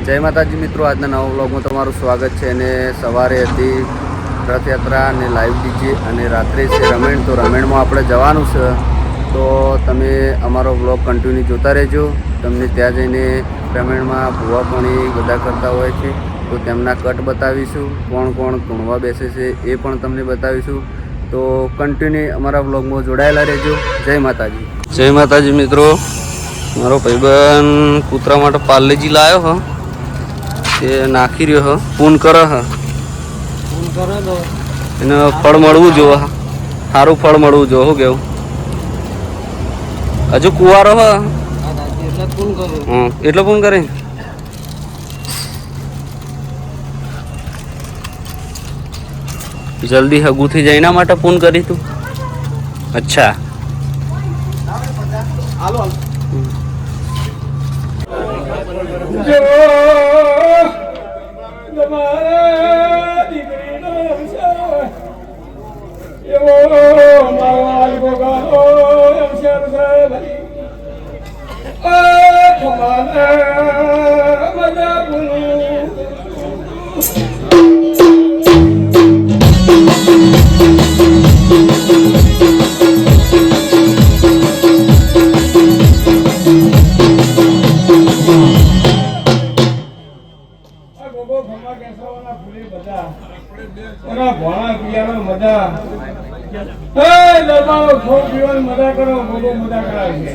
જય માતાજી મિત્રો, આજના નવા વ્લોગમાં તમારું સ્વાગત છે. અને સવારે હતી રથયાત્રા અને લાઈવ ડીજે અને રાત્રે છે રમેણ. તો રમેણમાં આપણે જવાનું છે, તો તમે અમારો વ્લોગ કન્ટિન્યુ જોતા રહેજો. તમને ત્યાં જઈને રમેણમાં ભૂવા પાણી બધા કરતા હોય છે, તો તેમના કટ બતાવીશું. કોણ કોણ ધૂણવા બેસે છે એ પણ તમને બતાવીશું. તો કન્ટિન્યુ અમારા વ્લોગમાં જોડાયેલા રહેજો. જય માતાજી. જય માતાજી મિત્રો, મારો ભાઈબંધ કૂતરા માટે પાર્લેજી લાવ્યો હ, તે નાખી રહ્યો હ. પૂન કરે હ, એને ફળ મળવું જોઈએ, સારું ફળ મળવું જોઈએ. શું કેવું? હજુ કુવારો હ, એટલો પૂન કરે. જલ્દી હગું થઈ જાય એના માટે પૂન કરી તું. અચ્છા, મજા કરો, મજા કરાવે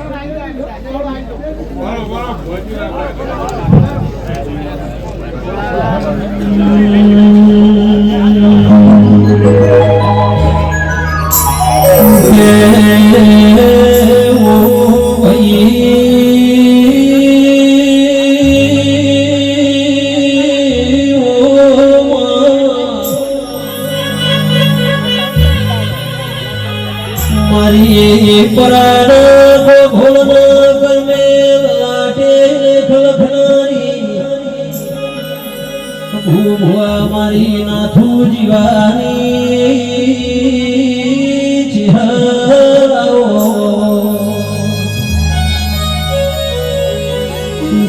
મારી નાથું જીવાની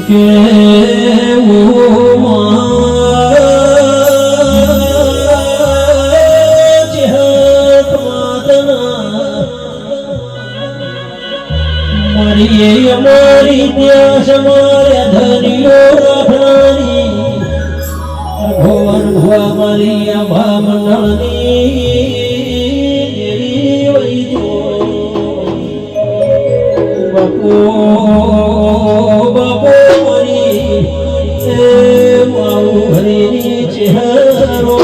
કે મારી અમારી ત્યાં સમાર્યા ધનિયો રાખવાની ભુવન ભુવા મારી આભા મંડળની દેવી વૈજો બાપો બાપો મારી એ માવું હરીની ચહેરો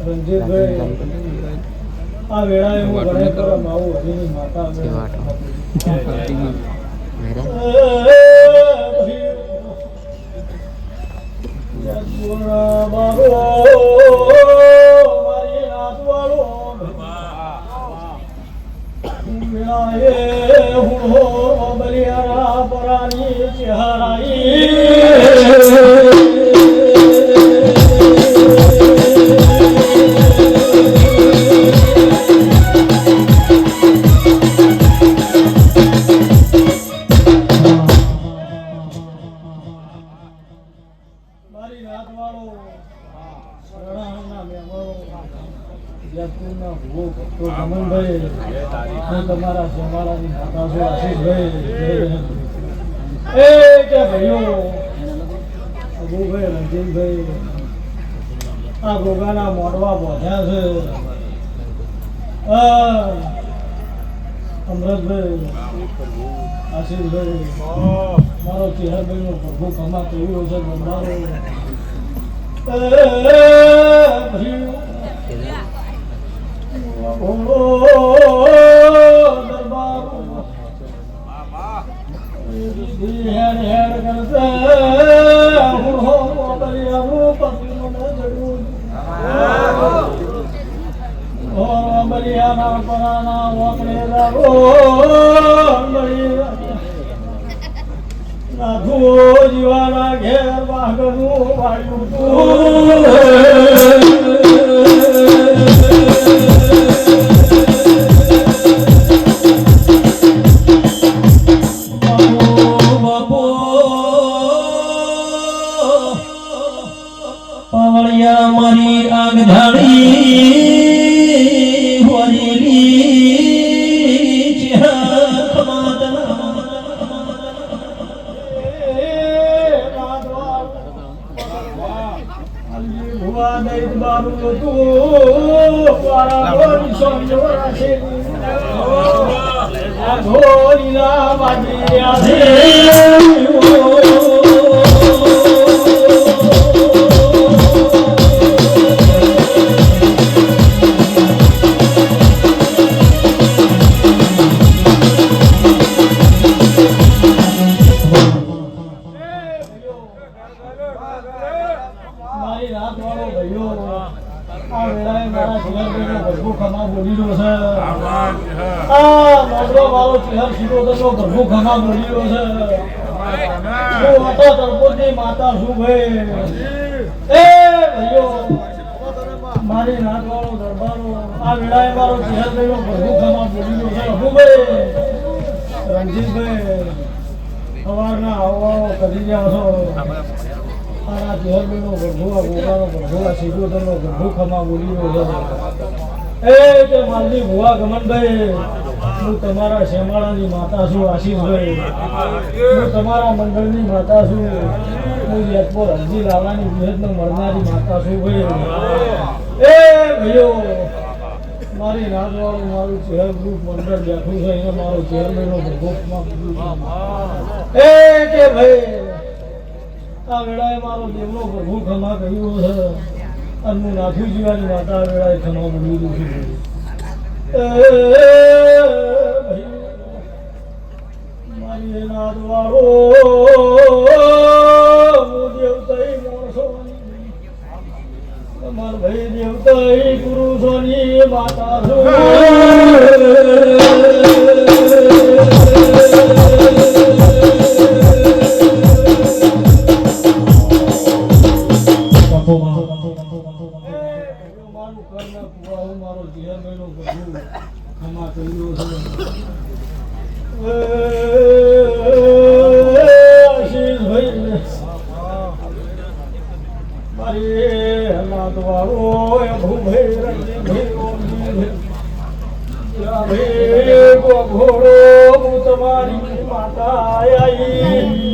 રંજીતભાઈ આ વેળાએ હું ગણેશ માવું હરીની માતા મારી નાથવાળો વેળાએ હું બલિયારા પરાની ચહેરાઈ હું તમારા જમાડાની માતા છું આશીષભાઈ. એ કે ભાઈઓ અબુભાઈ રંજીતભાઈ આ ગોગાના મોઢવા બોધ્યા છે. અમરતભાઈ આશીષભાઈ મારો ચેહરભાઈનો પ્રભુ ખમા કેવો છે ગંધારો. જીવાના ઘેર વાગનું વાળ્યું પાવળિયા મારી આગ ધાડી વરેલી મારી રાત વાળો ભાઈઓ આ વેળાએ મારા જીવનનો ભરભૂ ખમા બોલી રહ્યો છે. આ મોગરો મારો ચહેર શિરોધરનો ભરભૂ ખમા બોલી રહ્યો છે. હું હતો તરપોતની માતા છું ભાઈ. એ ભાઈઓ મારી રાત વાળો દરબારો આ વેળાએ મારો ચહેર ભરભૂ ખમા બોલી રહ્યો છે. અબુભાઈ રણજીતભાઈ સવારના આવવાઓ કરી રહ્યા છો. આ ચહેરનો ગઢુઆ ગોગાનો ગઢુઆ સિદ્ધોતરનો ગઢુ ખમા બોલી રહ્યો છે. એ કે માલની ભુવા ગમનભાઈ હું તમારા શેમાળાની માતા છું આશીષભાઈ. હું તમારા મંડળની માતા છું. હું યજપોર હજી લાવવાની વિહેતનો મળનારી માતા છું ભાઈ. એ ભાઈઓ મારી નાદવાળું મારું ચહેર ગ્રુપ મંડળ બેઠું છે એને મારો ચેરમેનનો ગઢુ ખમા એ કે ભાઈ આ વેળાએ મારો દેવનો પ્રભુ ખમા કહ્યું છે અને હું નાથું જીવાની માતા આ વેળાએ ખમા બોલી દઉં છું. મારી નાદ વાળો હું દેવતાઈ માણસોની તમારા ભાઈ દેવતાઈ પુરુષોની માતા છું. તમારી માતા આવી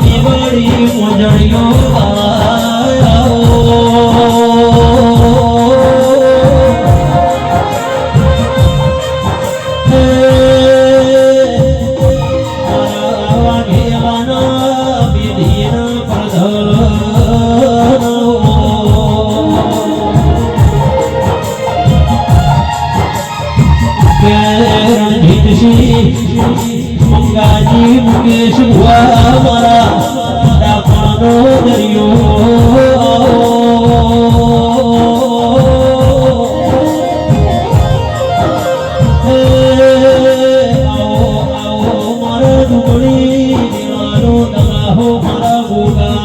મેવાડી મોજણીઓ મંગાજી મુકેશ ભુવા મારા દાપાનો દરિયો આવો મારા ડુંગળી દેવાનો દગાહો મારા ગોગા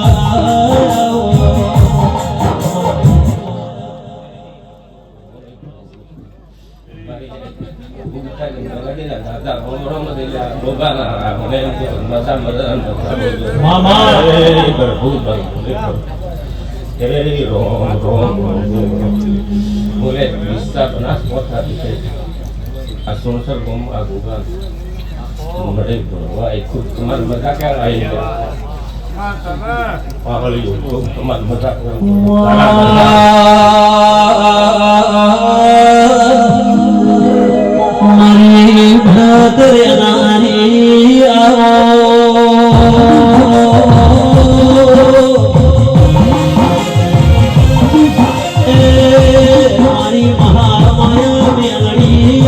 મારી ભદ્ર નારી મારી મહામાયા મેળડી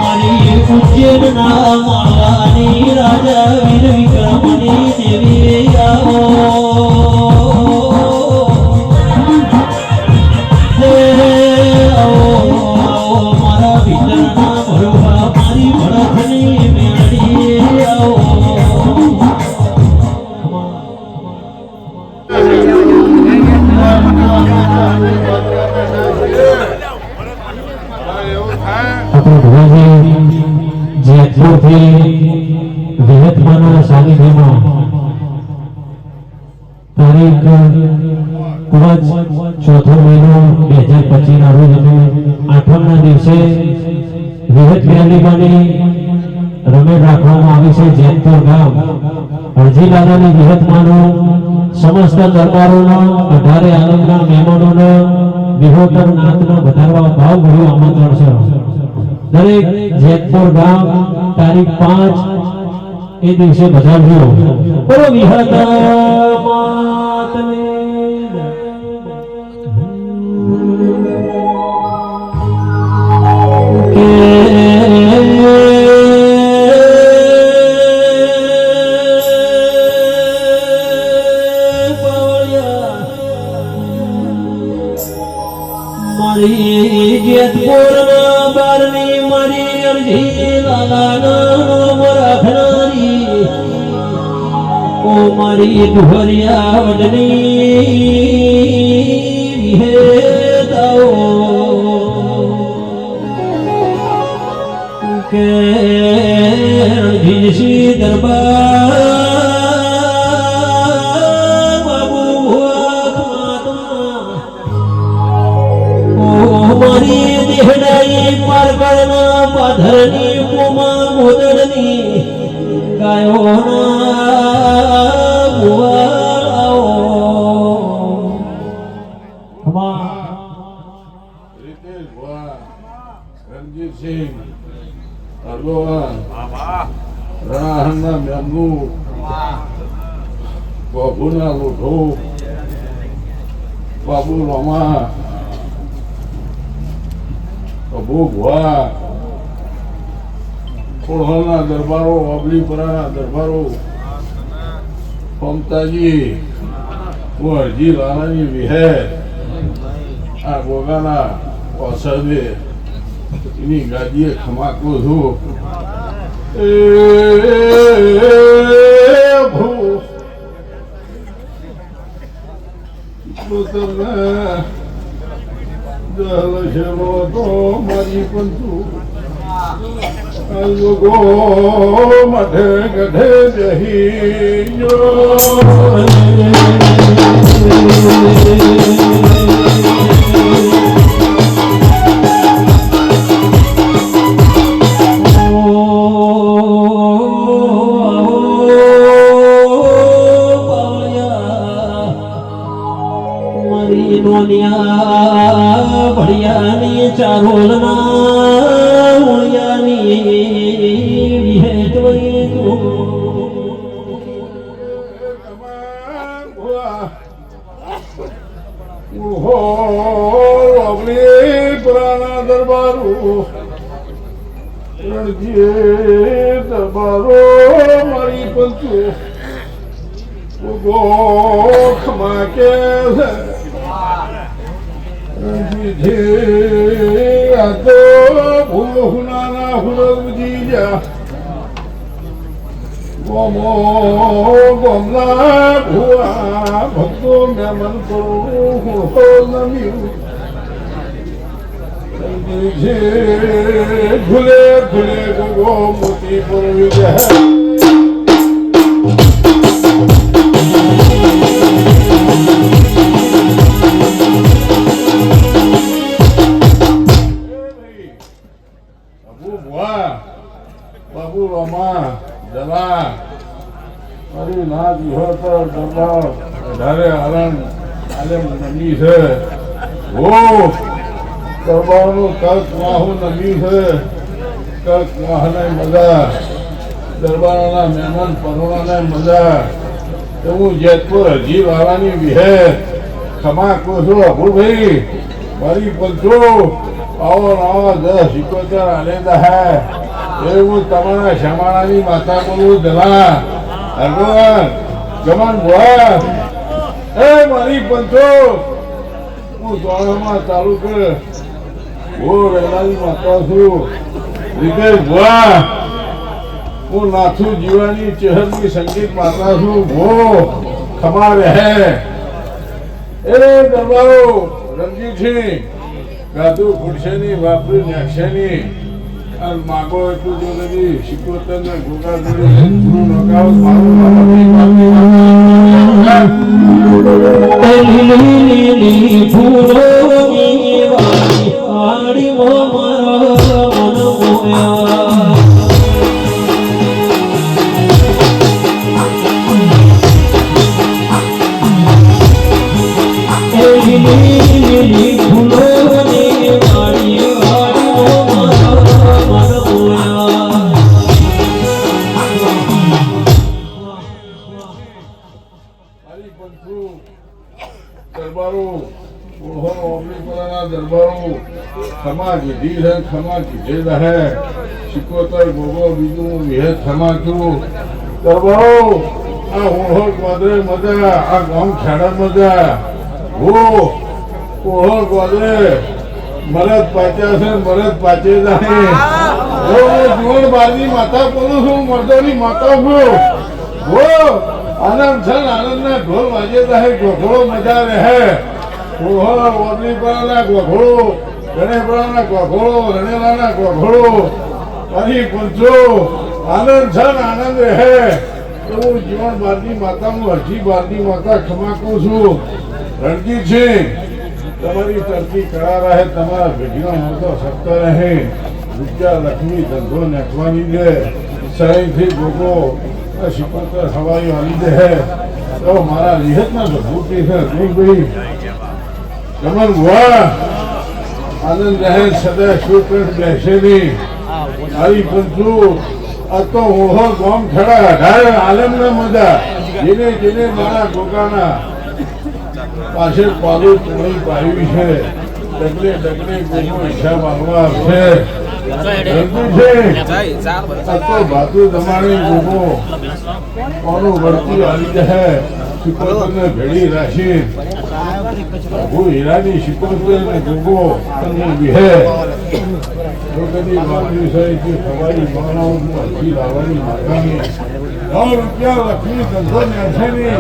મારી ઉજ્જૈન ના માળવાની રાજા વીર વિક્રમની દેવી મારા ભીતરના ભરોવા મારી ભરતની મેળડી વિહતમાના સાનિધ્યમાં તારીખ ચોથો મહિનો 2025 ના રોજ આઠમના દિવસે વિહત મેળવીમાંની રમેશ રાખવામાં આવી છે જેતપુર ગામ અરજી દાદાની વિહતમાનો સમસ્ત દરબારોના 18 આલમના મહેમાનોને વિહોતર નાતનો વધારવા ભાવભર્યું આમંત્રણ છે. દરેક જેતપુર ગામ તારીખ 5 એ દિવસે વધારજો. બોલો વિહત માતને મારી જેતપુરના બારની મારી અરજી લાલાના રાખનારી ઓ મારી દુહરિયા વડની વિહેતાઓ કે રણજીતસિંહ દરબાર બાબુ મારી દેહડાઈ પારગણના પાધરની કુમા મોદડની ગાયોના ગુવાળાઓ રીતેશ ભુવા, રણજીતસિંહ અરલોવાન, રણાહણના મેમનુ, ગોભુના લોઠો, બાબુ રોમા, અબુ ભુવા, કોળહાના દરબારો, અબલીપરાના દરબારો, મમતાજી, હું અરજી લાલાની વિહેર આ ગોગાના ઓસદે એની ગાદીએ ખમાકું છું. એ ભૂ તમને જલશેલો તો મારી પંતુ ગો મઠે ગઢે બેહી મોનિયા ભડિયાની ચારોલના ઉળિયાની વિહેટોઈ પુરાણા દરબારો દરબારો મારી પંચો ગોખમાં કે આ તો ભૂનાના હુરજી જા ગોમો ગોમલા ભુવા ભક્તો મેં મન કરું નમ્યું ભૂલે ભૂલે ગો મોતી પૂર્વી જાય બાબુ રમા જલા મારી નાથ વિહોતર દરબાર ધારે હરણ આલેમ નમી છે હો દરબારનું કર્ક વાહુ નમી છે કર્ક વાહને મજા દરબારોના મહેમાન પરોણાને મજા એવું જેતપુર હજી વાળાની વિહેર ખમા કોશો અભુભાઈ મારી પંચો આવો નવા 10-71 આલેદા હે એવું તમારા શ્યામાળાની માતા બોલું જલા ભગવાન જમન ભુવા એ મારી પંચો હું દ્વારામાં ચાલુ કર હું રહેલાની માતા છું રીતેશ ભુવા હું નાથુ જીવાની ચહેરની સંગીત માતા છું ભો ખમા રહે એ દરબારો રણજીતસિંહ ગાધું ફૂટશેની વાપરી નાખશેની અને માગો એટલું જો નથી 77 ને ગોગા જોડી નોકાવત લીલી ફૂલોની વાડી આડી મારા મન મોયા લીલી ફૂલોની વાડી આડી મારા મન મોયા મારી પંથુ દરબારો ઓહો અમરીપરાના દરબારો ખમા કીધી છે ખમા કીધે રહે 77 ગોગો બીજું વિહેત ખમા છું દરબારો આ ઓહો ગોદરે મજા આ ગામ ખેડા મજા ઓહો ગોદરે મરદ પાચ્યા છે મરદ પાચે જાય જીવન બારની માતા બોલું છું મર્દોની માતા છું આનંદ છે આનંદ ના ઢોલ વાજે રહે ગોખડો મજા રહે ઓરલીપરાના ગોખડો ગણેપરાના ગોખડો રણેલાના ગોખડો પછી પંચો આનંદ છે આનંદ રહે તો હું જીવન બારની માતા હું હજી બારની માતા ખમાકું છું રણજીતસિંહ તમારી તરફી કરા રહે તમારા ભેગીનો મોટો સત્ય રહે રૂપિયા લક્ષ્મી ધંધો નાખવાની દે સહીથી ગોગો 77 હવાઈ વાલી દે હે તો મારા રિહતના ભૂતી છે ભાઈ જમન ભુવા આનંદ રહે સદા સુપેટ બેસે નહીં આવી પંચુ આ તો ઓહો ગામ ખડા ઢાળ આલમ ના મજા જેને જેને મારા ગોગાના પાસે પાલું તોડી પાડ્યું છે ડગલે ડગલે ગોગો ઈચ્છા માંગવા છે બાજુ તમારી ગોગો કોનું વળતી આવી જાય શિકોતરને ભેડી રાખી હું હીરાની શિકોતર ને ગોગો વિહે કદી વાપરી સહિત ખવાઈ માનવ અરજી લાવવાની માતાની 9 રૂપિયા લક્ષ્મી ધંધો નેસેની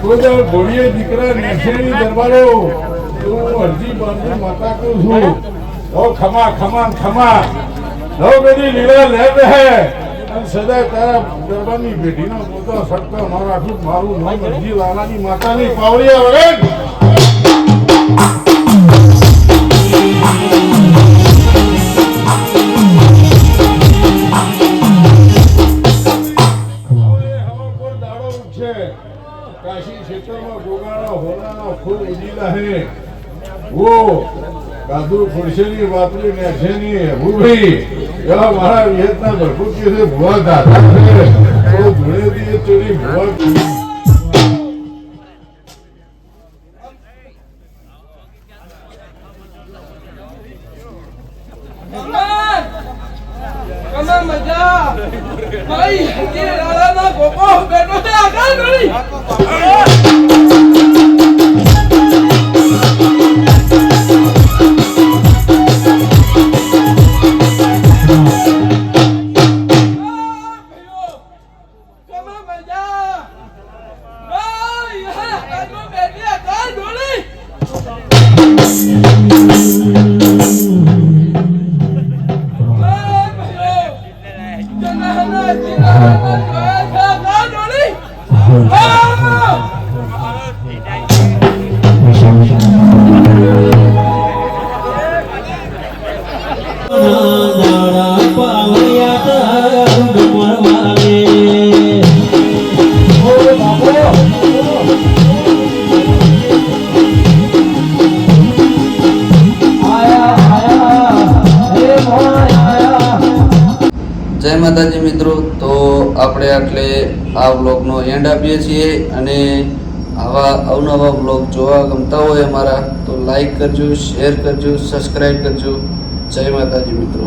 કોઈ ઘોડીએ દીકરા નેસેની દરબારો હું અરજી બાંધી માતા કહું છું ખમા ખમા ખમા કદી લીલા લે રહે સદા તારા દરબારની ભેટીનો પોતો સટકો ન રાખું મારું નામ અરજી લાલાની માતાની પાવડિયા વગર કાશી ક્ષેત્રમાં ગોગાળા હોનાના ફૂલ ઉજીલા હે ઓ કાદુ ખુરશીની વાપરી ને છે ની ભૂભાઈ એવા મારા વિયતના ભરપૂર છે ભુવા દાદા છે તો ધૂળેથી ચોરી ભુવા કમા મજા ભાઈ કે રાણાના ગોપો બેટો તે આગળ ગળી કમા મજા ભાઈ આગળ બેટી આગળ ગળી દાડા પાવયા તંગ મરવાલે જય માતાજી મિત્રો, તો આપણે આટલે આ વ્લોગનો એન્ડ આપીએ છીએ અને આવા અવનવા વ્લોગ જોવા ગમતા હોય અમારા તો લાઈક કરજો, શેર કરજો, સબસ્ક્રાઈબ કરજો. જય માતાજી મિત્રો.